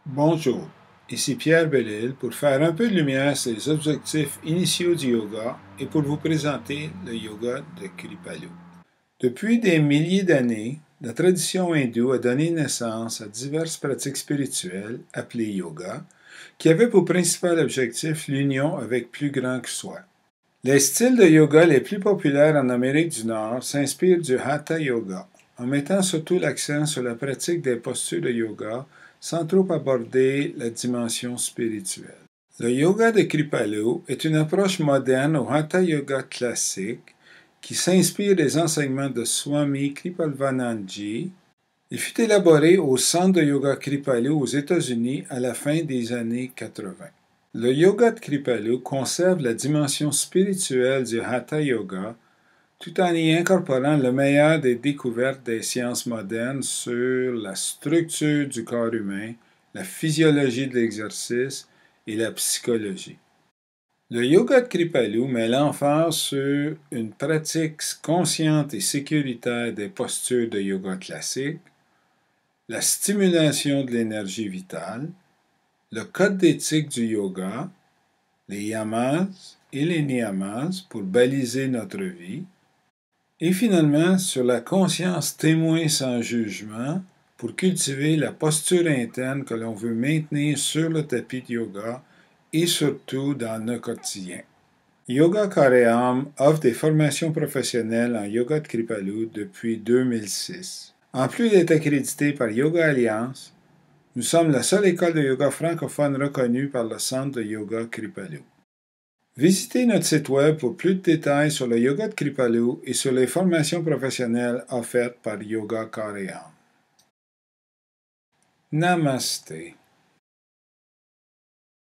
Bonjour, ici Pierre Bellil pour faire un peu de lumière sur les objectifs initiaux du yoga et pour vous présenter le yoga de Kripalu. Depuis des milliers d'années, la tradition hindoue a donné naissance à diverses pratiques spirituelles appelées yoga qui avaient pour principal objectif l'union avec plus grand que soi. Les styles de yoga les plus populaires en Amérique du Nord s'inspirent du Hatha Yoga, en mettant surtout l'accent sur la pratique des postures de yoga sans trop aborder la dimension spirituelle. Le yoga de Kripalu est une approche moderne au Hatha Yoga classique qui s'inspire des enseignements de Swami Kripalvanandji. Il fut élaboré au Centre de Yoga Kripalu aux États-Unis à la fin des années 80. Le yoga de Kripalu conserve la dimension spirituelle du Hatha Yoga tout en y incorporant le meilleur des découvertes des sciences modernes sur la structure du corps humain, la physiologie de l'exercice et la psychologie. Le yoga de Kripalu met l'emphase sur une pratique consciente et sécuritaire des postures de yoga classique, la stimulation de l'énergie vitale, le code d'éthique du yoga, les yamas et les niyamas pour baliser notre vie, et finalement sur la conscience témoin sans jugement pour cultiver la posture interne que l'on veut maintenir sur le tapis de yoga et surtout dans notre quotidien. Yoga Corps et Âme offre des formations professionnelles en yoga de Kripalu depuis 2006. En plus d'être accrédité par Yoga Alliance, nous sommes la seule école de yoga francophone reconnue par le Centre de Yoga Kripalu. Visitez notre site web pour plus de détails sur le yoga de Kripalu et sur les formations professionnelles offertes par Yoga Corps et Âme. Namaste.